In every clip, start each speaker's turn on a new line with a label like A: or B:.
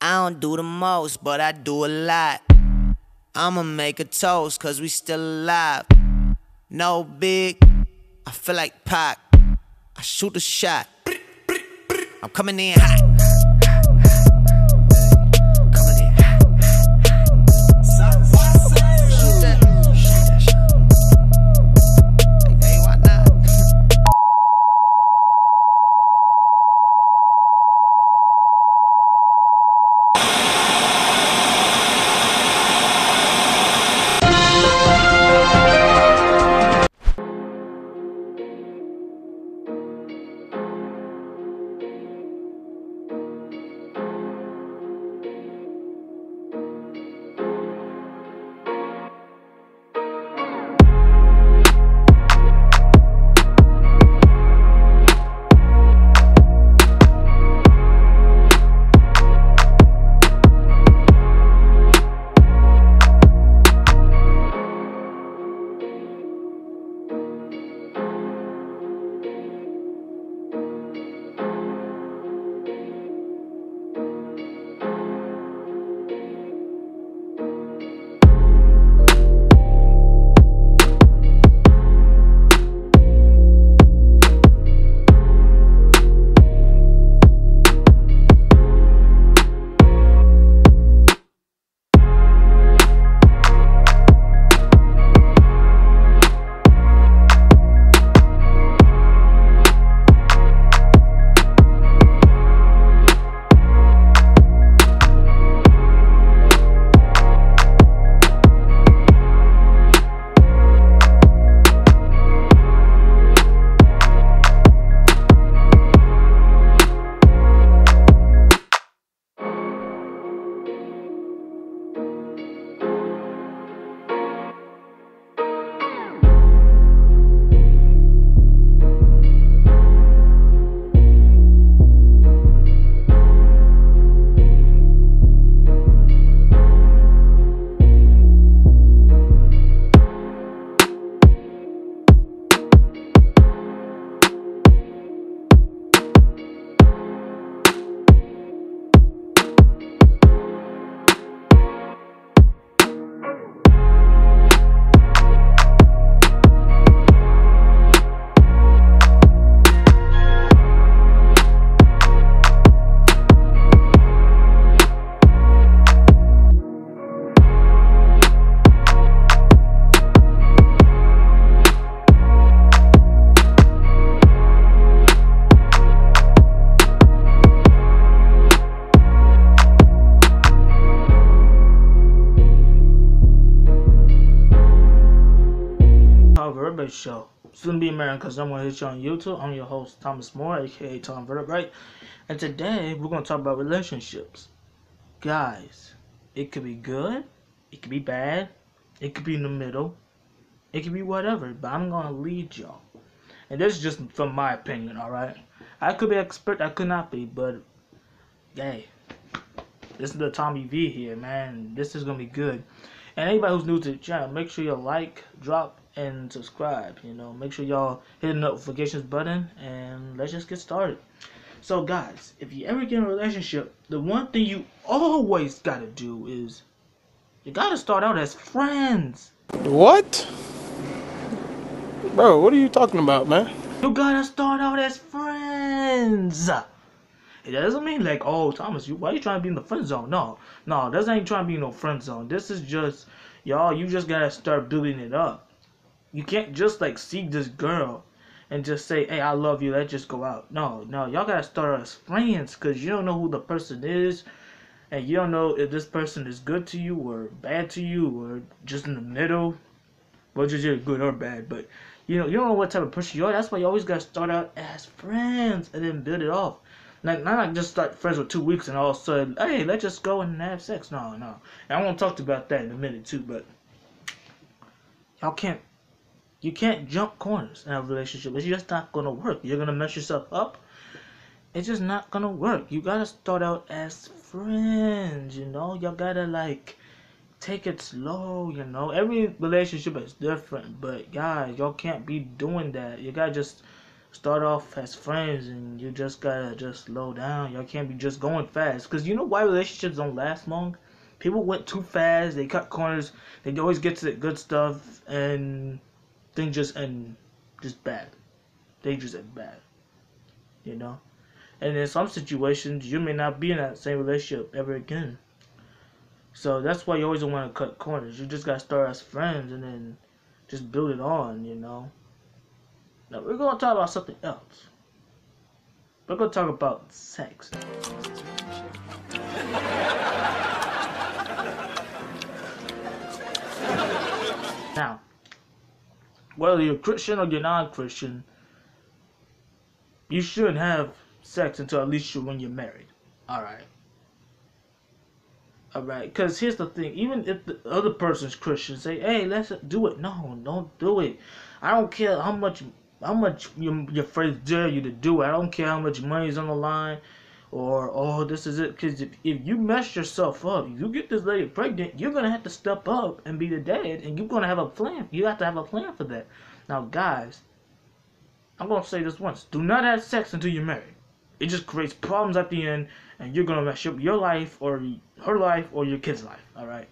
A: I don't do the most, but I do a lot. I'ma make a toast, cause we still alive. No big, I feel like Pac. I shoot a shot. I'm coming in hot.
B: Vertabrate show. Soon be America's number one hit show on YouTube. I'm your host, Thomas Moore, aka Tom Vertabrate. And today we're gonna talk about relationships. Guys, it could be good, it could be bad, it could be in the middle, it could be whatever, but I'm gonna lead y'all. And this is just from my opinion, alright? I could be expert, I could not be, but hey, this is the Tommy V here, man. This is gonna be good. And anybody who's new to the channel, make sure you like, drop, and subscribe. You know, make sure y'all hit the notifications button, and let's just get started. So guys, if you ever get in a relationship, the one thing you always gotta do is you gotta start out as friends.
C: What? Bro, what are you talking about, man?
B: You gotta start out as friends. It doesn't mean like, oh, Thomas, why are you trying to be in the friend zone? No, this ain't trying to be no friend zone. This is just, y'all, you just gotta start building it up. You can't just like see this girl and just say, hey, I love you, let's just go out. No, y'all gotta start as friends, because you don't know who the person is, and you don't know if this person is good to you or bad to you or just in the middle, well, just good or bad, but you know, you don't know what type of person you are. That's why you always gotta start out as friends and then build it off. Like, not like just start friends for 2 weeks and all of a sudden, hey, let's just go and have sex. No. And I want to talk about that in a minute too, but you can't jump corners in a relationship. It's just not gonna work. You're gonna mess yourself up. It's just not gonna work. You gotta start out as friends, you know. Y'all gotta like take it slow, you know. Every relationship is different, but guys, y'all can't be doing that. You gotta just start off as friends, and you just gotta just slow down. Y'all can't be just going fast, because you know why relationships don't last long? People went too fast, they cut corners, they always get to the good stuff, and things just end just bad. They just end bad, you know? And in some situations, you may not be in that same relationship ever again. So that's why you always don't want to cut corners. You just gotta start as friends and then just build it on, you know? Now we're gonna talk about something else. We're gonna talk about sex. Now, whether you're Christian or you're non-Christian, you shouldn't have sex until at least when you're married. Alright. Alright, because here's the thing. Even if the other person's Christian, say, hey, let's do it. No, don't do it. I don't care how much your friends dare you to do it. I don't care how much money's on the line, or, oh, this is it. Because if you mess yourself up, if you get this lady pregnant, you're going to have to step up and be the dad, and you're going to have a plan. You have to have a plan for that. Now, guys, I'm going to say this once. Do not have sex until you're married. It just creates problems at the end, and you're going to mess up your life, or her life, or your kid's life, alright?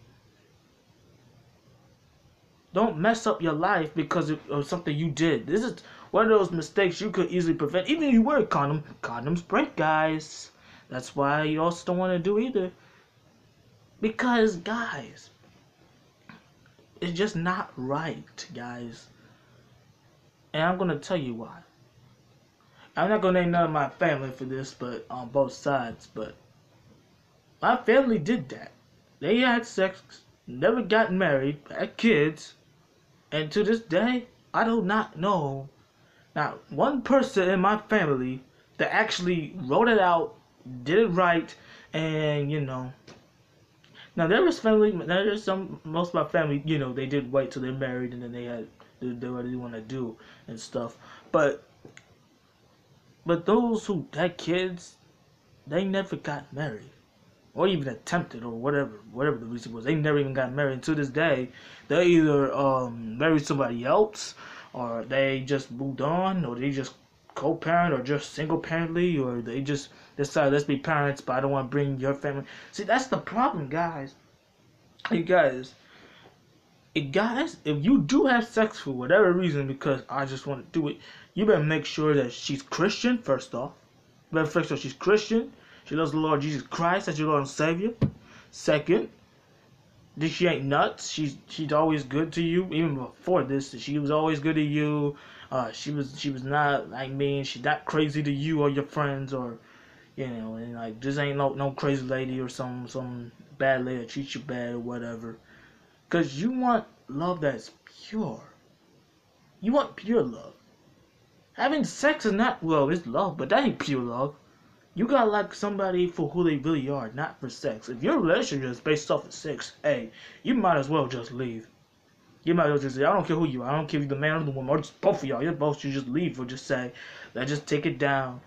B: Don't mess up your life because of something you did. This is one of those mistakes you could easily prevent. Even if you wear a condom, condoms break, guys. That's why you also don't want to do either. Because, guys, it's just not right, guys. And I'm going to tell you why. I'm not going to name none of my family for this, but on both sides. But my family did that. They had sex, never got married, had kids. And to this day, I do not know not one person in my family that actually wrote it out, did it right, and, you know. Now, most of my family, you know, they did wait till they're married and then they what they want to do and stuff. But those who had kids, they never got married. Or even attempted, or whatever the reason was. They never even got married. And to this day, they either married somebody else, or they just moved on, or they just co-parent, or just single-parently, or they just decide, let's be parents, but I don't want to bring your family. See, that's the problem, guys. Hey, guys, if you do have sex for whatever reason, because I just want to do it, you better make sure that she's Christian, first off. You better make sure she's Christian. She loves the Lord Jesus Christ as your Lord and Savior. Second, that she ain't nuts. She's always good to you. Even before this, she was always good to you. She was not like mean. She's not crazy to you or your friends, or, you know, and like this ain't no crazy lady or some bad lady that treats you bad or whatever. Cause you want love that's pure. You want pure love. Having sex is not, well, it's love, but that ain't pure love. You gotta like somebody for who they really are, not for sex. If your relationship is based off of sex, hey, you might as well just leave. You might as well just say, I don't care who you are. I don't care if you're the man or the woman, or just both of y'all. You're both should just leave, or just say, let's just take it down.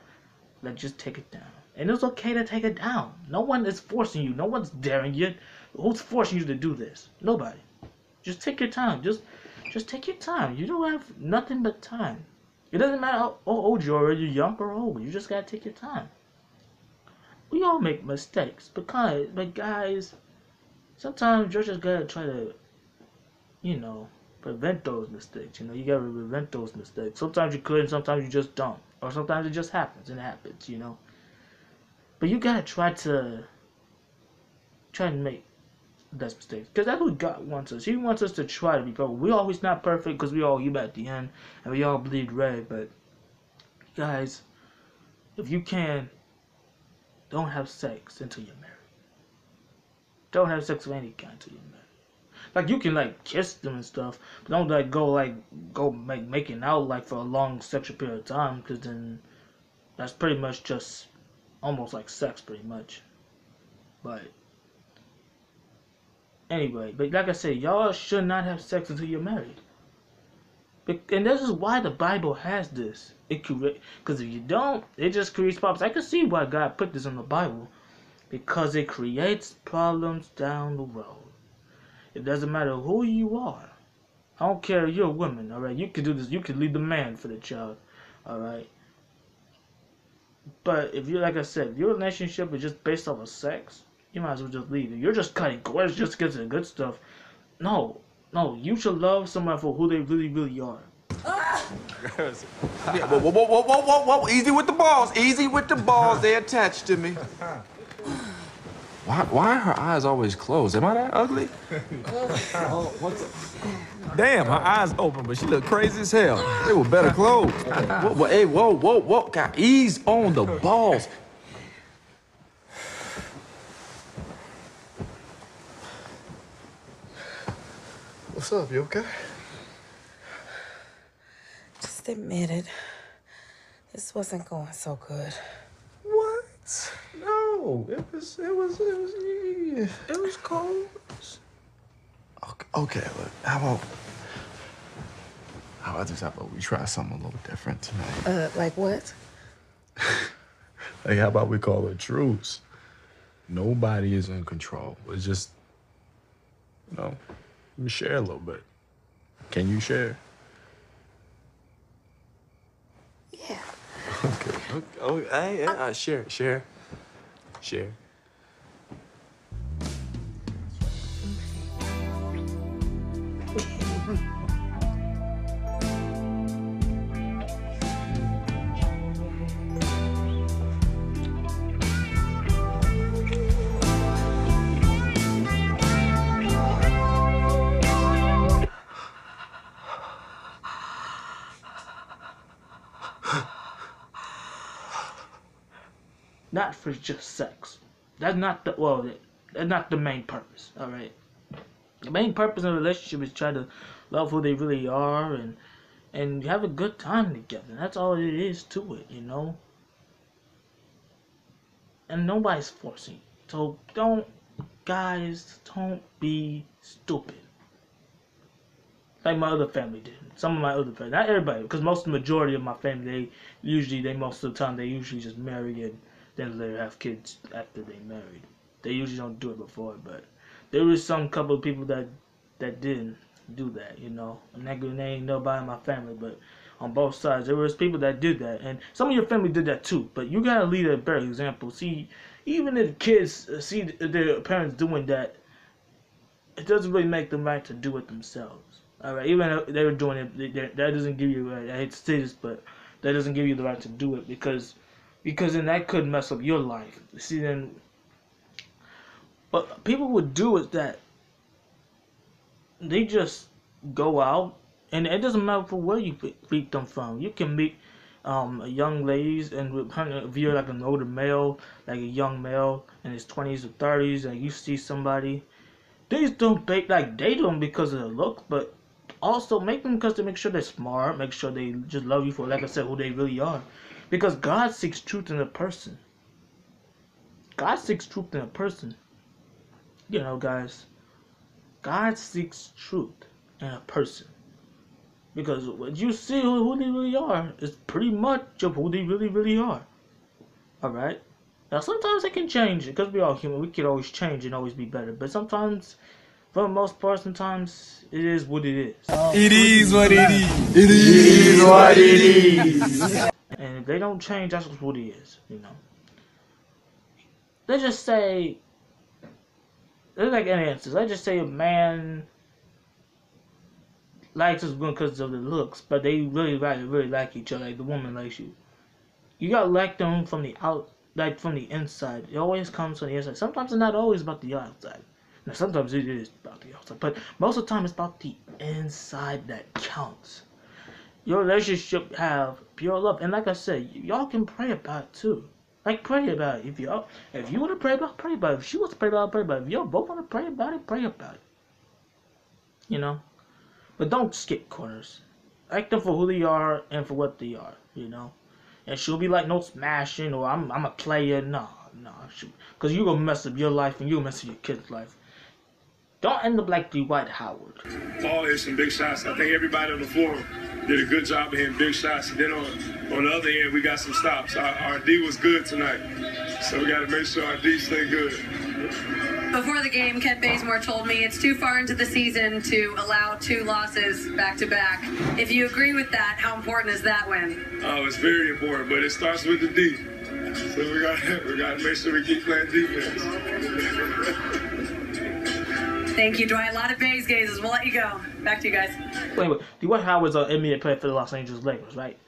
B: Let's just take it down. And it's okay to take it down. No one is forcing you. No one's daring you. Who's forcing you to do this? Nobody. Just take your time. Just take your time. You don't have nothing but time. It doesn't matter how old you are, you're young or old. You just gotta take your time. We all make mistakes, but guys, sometimes you just gotta try to, you know, prevent those mistakes. You know, you gotta prevent those mistakes. Sometimes you could, and sometimes you just don't, or sometimes it just happens, and it happens, you know. But you gotta try to make less mistakes, because that's what God wants us. He wants us to try to be perfect. We're always not perfect, because we all human at the end, and we all bleed red. But guys, if you can, don't have sex until you're married. Don't have sex of any kind until you're married. Like, you can like kiss them and stuff, but don't go making out like for a long sexual period of time, because then that's pretty much just almost like sex, pretty much. But anyway, but like I said, y'all should not have sex until you're married. And this is why the Bible has this. Because if you don't, it just creates problems. I can see why God put this in the Bible. Because it creates problems down the road. It doesn't matter who you are. I don't care if you're a woman, alright? You could do this. You could leave the man for the child. All right. But if you, like I said, if your relationship is just based off of sex, you might as well just leave. If you're just cutting corners just to get to the good stuff, no, you should love somebody for who they really, really are.
D: Yeah, whoa. Easy with the balls. Easy with the balls. They attached to me. Why are her eyes always closed? Am I that ugly? Damn, her eyes open, but she look crazy as hell. They were better closed. Hey, whoa. God, ease on the balls.
E: What's up? You okay?
F: Just admit it. This wasn't going so good.
E: What? No, it was cold. Okay, look, how about we try something a little different tonight?
F: Like what?
E: Like, how about we call a truce? Nobody is in control. It's just, we share a little bit. Can you share?
F: Yeah.
E: Okay. Share.
B: Not for just sex. That's not the that's not the main purpose. All right. The main purpose of a relationship is try to love who they really are and have a good time together. That's all it is to it, And nobody's forcing you. So don't be stupid. Like my other family did. Some of my other family, not everybody, because the majority of my family, most of the time they usually just marry and then later have kids after they married. They usually don't do it before, but there was some couple of people that didn't do that, I'm not gonna name nobody in my family, but on both sides there was people that did that, and some of your family did that too. But you gotta lead a better example. See, even if kids see their parents doing that, it doesn't really make them right to do it themselves. All right, even if they were doing it, that doesn't give you. I hate to say this, but that doesn't give you the right to do it because then that could mess up your life. See, then what people would do is that they just go out, and it doesn't matter for where you meet them from. You can meet young ladies, and if you're like an older male, like a young male in his 20s or 30s, and you see somebody, they just don't date them because of their looks, but also make them because they make sure they're smart, make sure they just love you for, like I said, who they really are. Because God seeks truth in a person. God seeks truth in a person. Guys. God seeks truth in a person. Because what you see who they really are is pretty much of who they really, really are. Alright? Now sometimes they can change it, because we're all human. We can always change and always be better. But sometimes, for the most part, sometimes it is what it is.
D: It is what it is.
E: It is what it is.
B: And if they don't change, that's just what it is, Let's just say, there's like any answers. Let's just say a man likes us because of the looks, but they really like each other. Like the woman likes you. You gotta like them from the from the inside. It always comes from the inside. Sometimes it's not always about the outside. Now sometimes it is about the outside, but most of the time it's about the inside that counts. Your relationship have pure love, and like I said, y'all can pray about it too. Like, pray about it. If you want to pray about it, pray about it. If she wants to pray about it, pray about it. If y'all both want to pray about it, pray about it. But don't skip corners. Like them for who they are and for what they are. And she'll be like, no smashing, or I'm a player. No. Because you're gonna mess up your life and you'll mess up your kid's life. Don't end up like Dwight Howard.
G: Paul hit some big shots. I think everybody on the floor did a good job of hitting big shots. And then on the other end, we got some stops. Our D was good tonight. So we got to make sure our D stay good.
H: Before the game, Ken Bazemore told me it's too far into the season to allow 2 losses back-to-back. If you agree with that, how important is that win?
G: Oh, it's very important, but it starts with the D. So we gotta make sure we keep playing defense.
H: Thank you, Dwight. A lot of Bays gazes. We'll let you go. Back to you guys.
B: Wait. Dwight Howard's an NBA player for the Los Angeles Lakers, right?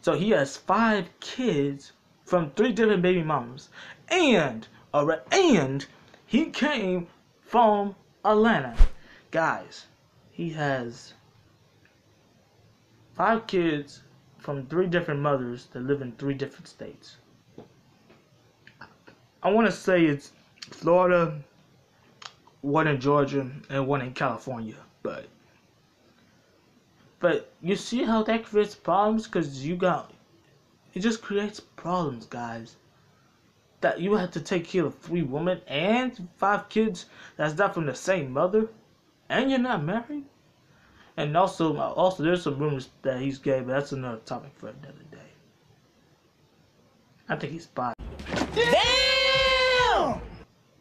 B: So he has 5 kids from 3 different baby mamas. And he came from Atlanta. Guys, he has 5 kids from 3 different mothers that live in 3 different states. I want to say it's Florida, one in Georgia, and one in California. But you see how that creates problems? Because it just creates problems, guys. That you have to take care of 3 women and 5 kids that's not from the same mother, and you're not married. And also there's some rumors that he's gay, but that's another topic for another day. I think he's bi. Damn!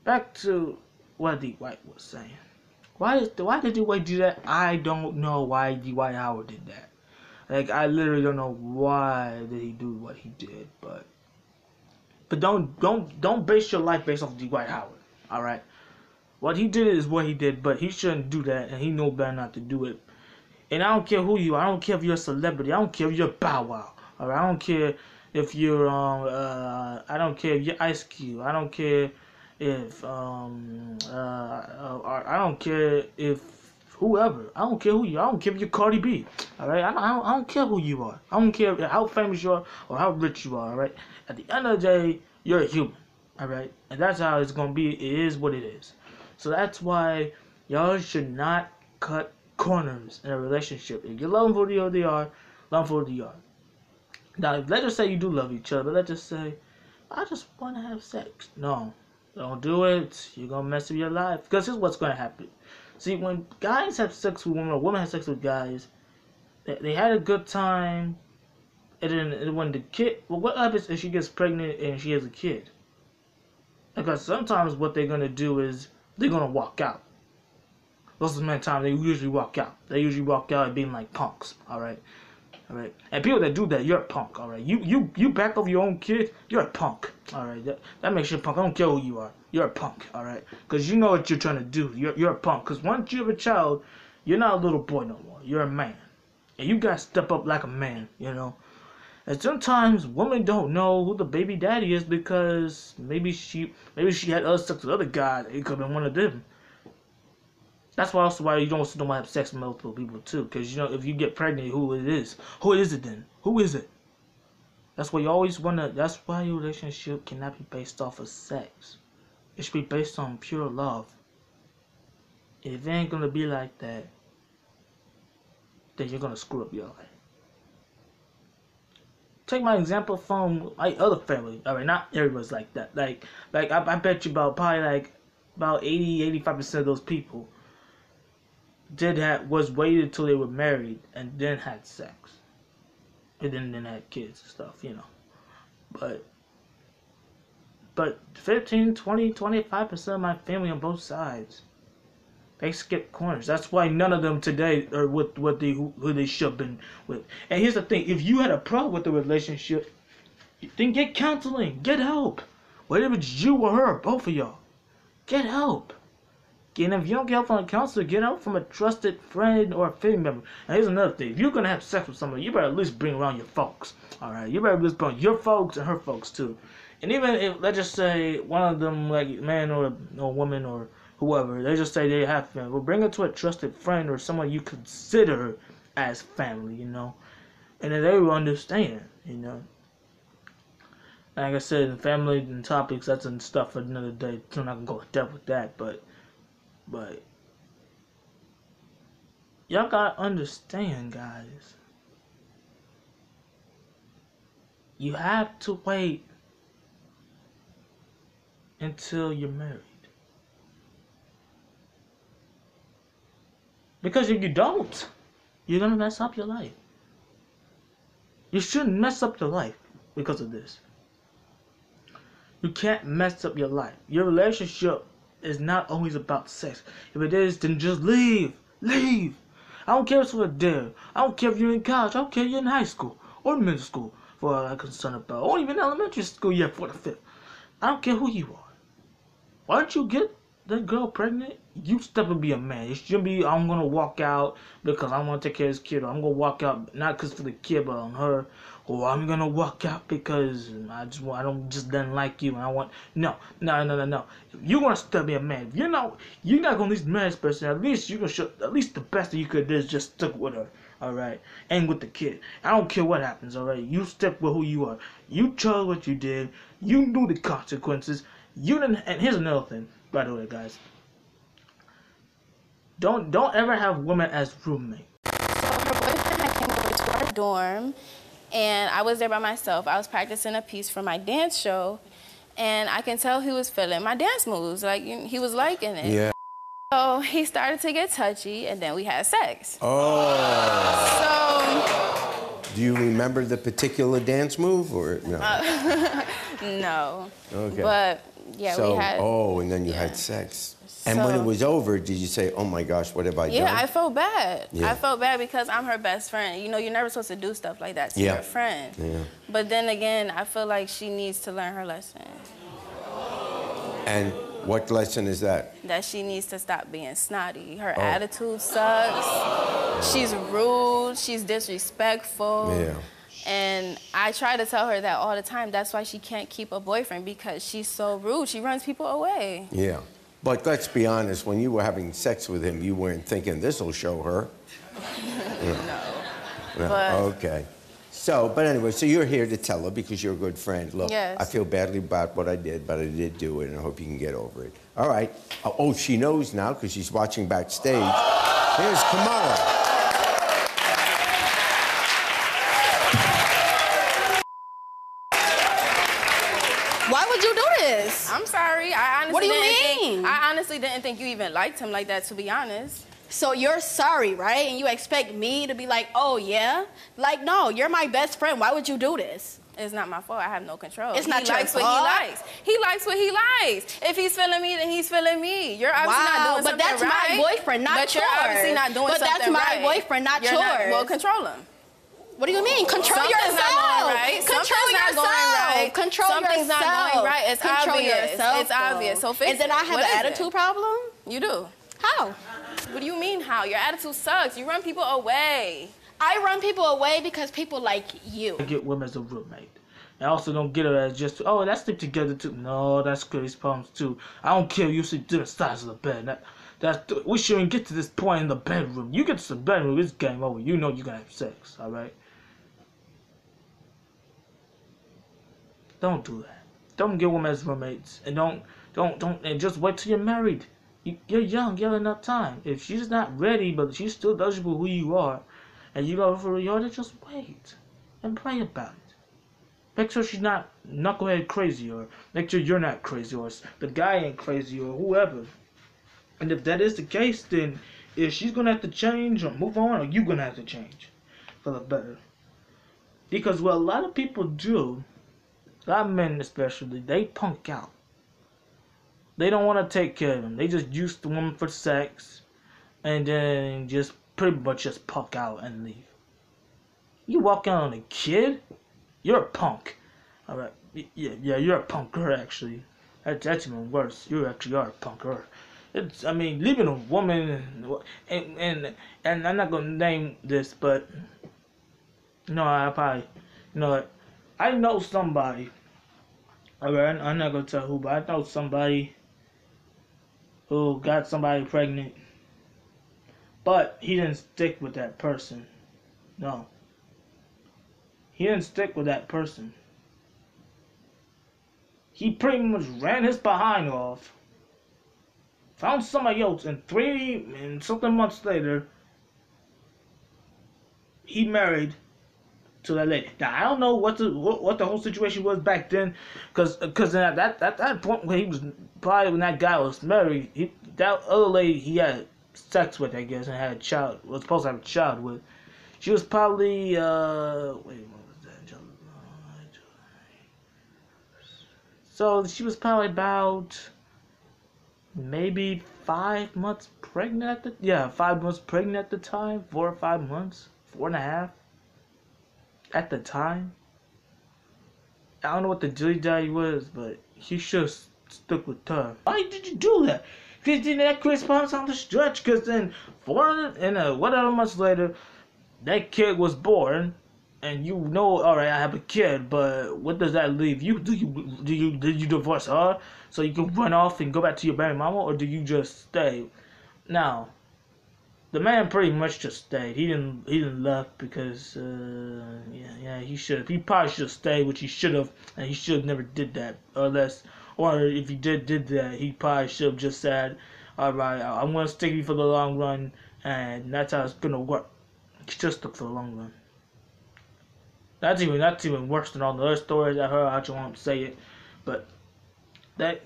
B: Back to what Dwight was saying. Why did Dwight do that? I don't know why Dwight Howard did that. Like, I literally don't know why did he do what he did, but don't base your life based off Dwight Howard. All right, what he did is what he did, but he shouldn't do that, and he know better not to do it. And I don't care who you are. I don't care if you're a celebrity. I don't care if you're Bow Wow. All right, I don't care if you're I don't care if you're Ice Cube. I don't care if I don't care if whoever. I don't care who you are. I don't care if you're Cardi B. All right, I don't care who you are. I don't care how famous you are or how rich you are. All right, at the end of the day, you're a human. All right, and that's how it's gonna be. It is what it is. So that's why y'all should not cut corners in a relationship. If you love them for who they are, love them for who they are. Now, let's just say you do love each other. But let's just say, I just want to have sex. No, don't do it. You're gonna mess up your life. Because here's what's gonna happen. See, when guys have sex with women or women have sex with guys, they had a good time, and then when the kid, well, what happens if she gets pregnant and she has a kid? Because sometimes what they're gonna do is they're gonna walk out. Most of the time, they usually walk out. They usually walk out being like punks. All right. And people that do that, you're a punk. All right. You back off your own kid, you're a punk. All right. That makes you a punk. I don't care who you are. You're a punk. All right. Because you know what you're trying to do. You're a punk. Because once you have a child, you're not a little boy no more. You're a man, and you gotta step up like a man. You know. And sometimes women don't know who the baby daddy is because maybe she had other sex with other guys. It could have been one of them. That's also why you don't want to have sex with multiple people too, because you know if you get pregnant, who it is it then? Who is it? That's why you always wanna. That's why your relationship cannot be based off of sex. It should be based on pure love. If it ain't gonna be like that, then you're gonna screw up your life. Take my example from my other family. All right, not everybody's like that. Like I bet you probably about 80-85% of those people was waited till they were married and then had sex, and then had kids and stuff, you know. But 15, 20, 25% of my family on both sides, they skip corners. That's why none of them today are with who they should have been with. And here's the thing: if you had a problem with the relationship, then get counseling, get help. Whether it's you or her, both of y'all, get help. And if you don't get help from a counselor, get help from a trusted friend or a family member. And here's another thing: if you're gonna have sex with somebody, you better at least bring around your folks. All right, you better at least bring your folks and her folks too. And even if, let's just say, one of them, like man or woman or whoever, they just say they have family, well, bring it to a trusted friend or someone you consider as family, you know, and then they will understand, you know. Like I said, family and topics, that's and stuff for another day. So I'm not gonna go in depth with that, but y'all gotta understand, guys. You have to wait until you're married. Because if you don't, you're gonna mess up your life. You shouldn't mess up your life because of this. You can't mess up your life. Your relationship is not always about sex. If it is, then just leave. Leave. I don't care if it's for a dare. I don't care if you're in college. I don't care if you're in high school or middle school, for what I'm concerned about, or even elementary school yet for the fifth. I don't care who you are. Why don't you get that girl pregnant? You step and be a man. It shouldn't be, I'm gonna walk out because I want to take care of this kid, or I'm gonna walk out not because for the kid but on her, or I'm gonna walk out because I don't just didn't like you and I want no. You want to step be a man. If you're not gonna at least marry this person. At least you can show. At least the best that you could do is just stick with her. All right, and with the kid. I don't care what happens. All right, you stick with who you are. You chose what you did. You knew the consequences. You didn't. And here's another thing, by the way, guys. Don't ever have women as roommates.
I: So her boyfriend had came over to our dorm, and I was there by myself. I was practicing a piece for my dance show, and I can tell he was feeling my dance moves. Like, he was liking it.
J: Yeah.
I: So he started to get touchy, and then we had sex.
J: Oh.
I: So.
J: Do you remember the particular dance move, or no?
I: No.
J: Okay.
I: But, yeah,
J: so,
I: we had...
J: Oh, and then you had sex. And when it was over, did you say, oh my gosh, what have I done?
I: Yeah, I felt bad.
J: Yeah.
I: I felt bad because I'm her best friend. You know, you're never supposed to do stuff like that to your friend.
J: Yeah.
I: But then again, I feel like she needs to learn her lesson.
J: And what lesson is that?
I: That she needs to stop being snotty. Her attitude sucks. She's rude. She's disrespectful.
J: Yeah.
I: And I try to tell her that all the time. That's why she can't keep a boyfriend, because she's so rude. She runs people away.
J: Yeah. But let's be honest, when you were having sex with him, you weren't thinking, this'll show her.
I: No.
J: But... Okay. So, but anyway, so you're here to tell her because you're a good friend. Look,
I: yes.
J: I feel badly about what I did, but I did do it, and I hope you can get over it. All right. Oh, she knows now because she's watching backstage. Here's Kamala.
K: Why would you do this?
I: I'm sorry.
K: What do you mean?
I: I honestly didn't think you even liked him like that, to be honest.
K: So you're sorry, right? And you expect me to be like, oh, yeah? Like, no, you're my best friend. Why would you do this?
I: It's not my fault. I have no control.
K: It's not
I: he
K: your
I: likes
K: fault.
I: what he likes. He likes what he likes. If he's feeling me, then he's feeling me. You're obviously not doing something right.
K: But that's my boyfriend, not yours.
I: But you're obviously not doing something right.
K: But that's my boyfriend, not yours.
I: Well, control him.
K: What do you mean? Control
I: Something's
K: yourself.
I: Not going right.
K: Control
I: Something's
K: yourself.
I: Not going right.
K: Control
I: Something's
K: yourself.
I: not going right. It's
K: Control
I: obvious.
K: yourself,
I: It's obvious. So fix
K: it. And then I have an attitude problem?
I: You do.
K: How?
I: What do you mean how? Your attitude sucks. You run people away.
K: I run people away because people like you.
B: I get women as a roommate. I also don't get her as just, oh, let's sleep together too. No, that's Grace problems too. I don't care if you sleep different sides of the bed. We shouldn't get to this point in the bedroom. You get to the bedroom, it's game over. You know you're gonna have sex, all right? Don't do that. Don't get women as roommates, and don't, and just wait till you're married. You're young, you have enough time. If she's not ready, but she's still eligible who you are, and you love her for who you are, then just wait and pray about it. Make sure she's not knucklehead crazy, or make sure you're not crazy, or the guy ain't crazy, or whoever. And if that is the case, then if she's gonna have to change or move on, or you're gonna have to change for the better. Because what a lot of people do, a lot of men especially, they punk out. They don't want to take care of them. They just use the woman for sex, and then just pretty much just punk out and leave. You walk out on a kid, you're a punk. All right, yeah, you're a punker actually. That's even worse. You actually are a punker. I mean, leaving a woman, and I'm not gonna name this, but I know somebody. Alright, I'm not gonna tell who, but I know somebody who got somebody pregnant, but he didn't stick with that person. No. He didn't stick with that person. He pretty much ran his behind off, found somebody else, and 3 and something months later, he married to that lady. Now I don't know what the whole situation was back then, because at that point when he was probably when that guy was married, that other lady he had sex with, I guess, and had a child, was supposed to have a child with. She was probably what was that? So she was probably about maybe 5 months pregnant at the 5 months pregnant at the time, 4 or 5 months, 4.5 at the time. I don't know what the dilly dally was, but he should have stuck with her. Why did you do that? Because then that corresponds on the stretch. Because then 400 and whatever months later, that kid was born, and you know, all right, I have a kid, but what does that leave you? Did you divorce her so you can run off and go back to your baby mama, or do you just stay? Now, the man pretty much just stayed. He didn't left because he probably should have stayed, which he should have, and he should have never did that, or if he did that, he probably should have just said, all right, I'm gonna stick you for the long run, and that's how it's gonna work. He just stuck for the long run. That's even worse than all the other stories I heard. I just won't say it, but that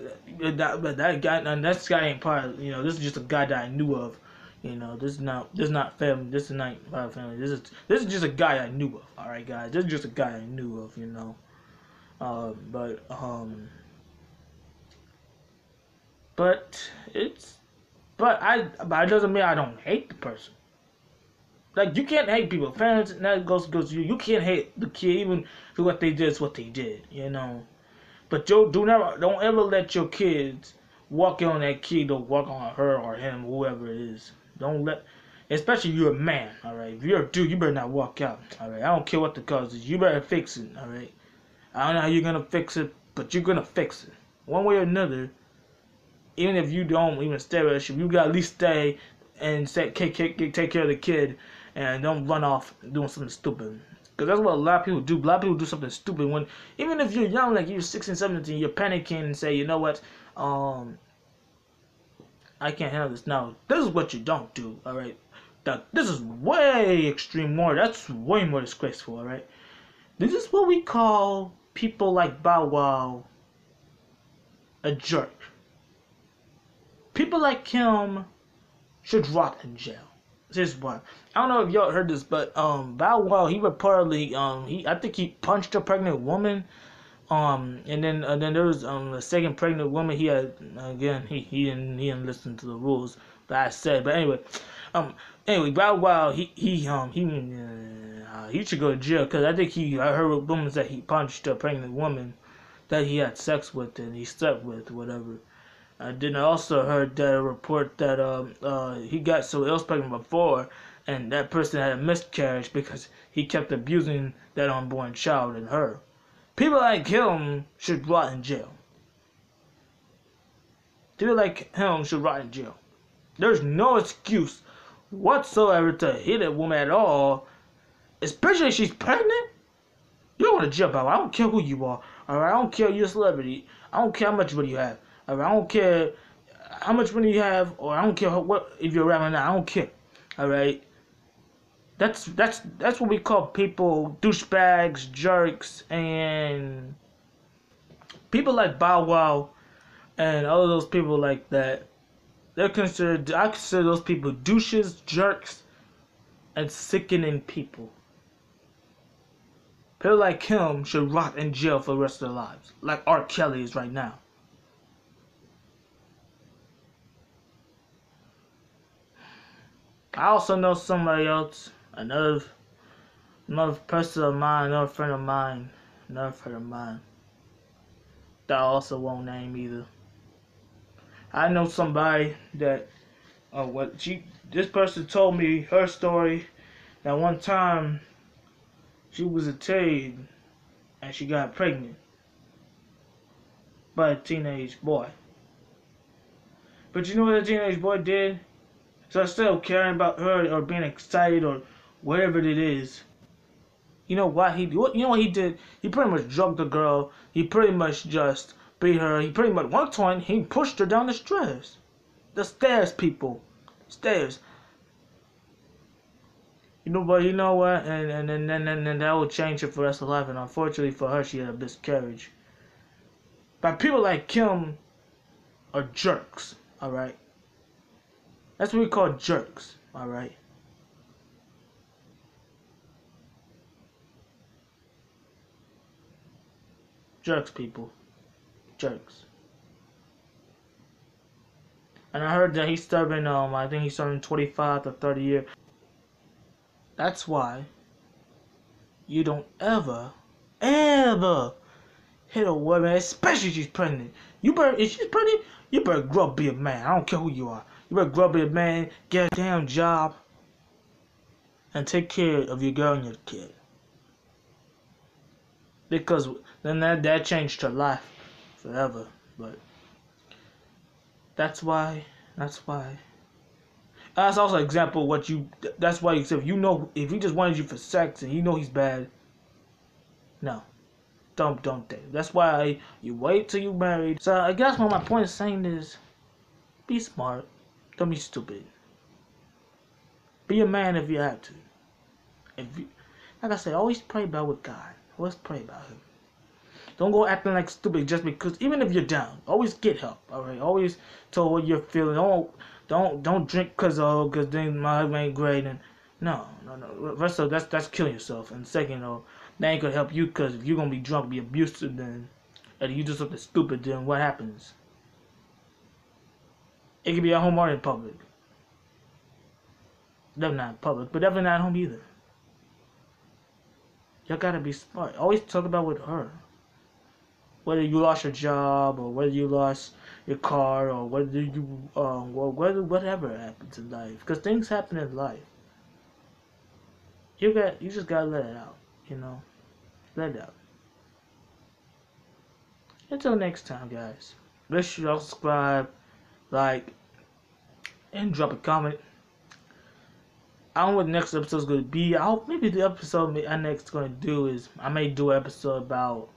B: guy, and this guy ain't part of, this is just a guy that I knew of. This is not family. This is not part of family. This is just a guy I knew of. All right, guys. This is just a guy I knew of. But it doesn't mean I don't hate the person. Like, you can't hate people. Fans, and that goes to you. You can't hate the kid, even if what they did is what they did, But don't ever let your kids walk on that kid or walk on her or him, whoever it is. Don't let, especially if you're a man, all right? If you're a dude, you better not walk out, all right? I don't care what the cause is. You better fix it, all right? I don't know how you're going to fix it, but you're going to fix it. One way or another, even if you don't even stay with relationship, you got to at least stay and take care of the kid and don't run off doing something stupid. Because that's what a lot of people do. A lot of people do something stupid when, even if you're young, like you're 16, 17, you're panicking and say, you know what, I can't handle this. Now, this is what you don't do, alright? This is way extreme more. That's way more disgraceful, alright? This is what we call people like Bow Wow a jerk. People like him should rot in jail. This is why. I don't know if y'all heard this, but Bow Wow, he reportedly I think he punched a pregnant woman. And then there was a second pregnant woman. He had again he didn't listen to the rules that I said. But anyway, Bow Wow he should go to jail because I think I heard rumors that he punched a pregnant woman that he had sex with and he slept with, whatever. Then I also heard that a report that he got so else pregnant before, and that person had a miscarriage because he kept abusing that unborn child and her. People like him should rot in jail. People like him should rot in jail. There's no excuse whatsoever to hit a woman at all, especially if she's pregnant. You don't want to jail, Bow Wow. I don't care who you are. Alright, I don't care if you're a celebrity. I don't care how much money you have. Alright, I don't care how much money you have, or I don't care if you're a rapper or not. I don't care. Alright. That's what we call people douchebags, jerks, and people like Bow Wow and all of those people like that. I consider those people douches, jerks, and sickening people. People like him should rot in jail for the rest of their lives, like R. Kelly is right now. I also know somebody else, another person of mine, another friend of mine, that I also won't name either. I know somebody that, this person told me her story, that one time she was a teen and she got pregnant by a teenage boy. But you know what the teenage boy did? So instead of caring about her or being excited or whatever it is, you know what he did? He pretty much drugged the girl. He pretty much just beat her. He pretty much, one time, he pushed her down the stairs. The stairs, people. Stairs. But you know what? And then that will change her for the rest of her life. And unfortunately for her, she had a miscarriage. But people like him are jerks, alright? That's what we call jerks, alright? Jerks, people. Jerks. And I heard that he's serving, I think he's serving 25 to 30 years. That's why you don't ever hit a woman, especially if she's pregnant. If she's pregnant, you better grow up, be a man. I don't care who you are. You better grow up, be a man, get a damn job, and take care of your girl and your kid. Because then that changed her life forever. But that's why. That's also an example of what you. That's why if if he just wanted you for sex and you know he's bad, no, don't date. That's why you wait till you married. So I guess what my point is saying is, be smart, don't be stupid. Be a man if you have to. Like I said, always pray about with God. Always pray about Him. Don't go acting like stupid just because. Even if you're down, always get help. All right, always tell what you're feeling. Don't drink because then my husband ain't great. And no. First of all, that's killing yourself. And second, that ain't gonna help you because if you're gonna be drunk, be abusive, then and you do something stupid, then what happens? It could be at home or in public. Definitely not in public, but definitely not at home either. Y'all gotta be smart. Always talk about with her. Whether you lost your job or whether you lost your car or whether you whatever happens in life, because things happen in life. You just gotta let it out, let it out. Until next time, guys. Make sure y'all subscribe, like, and drop a comment. I don't know what the next episode is going to be. Maybe the episode I next going to do is I may do an episode about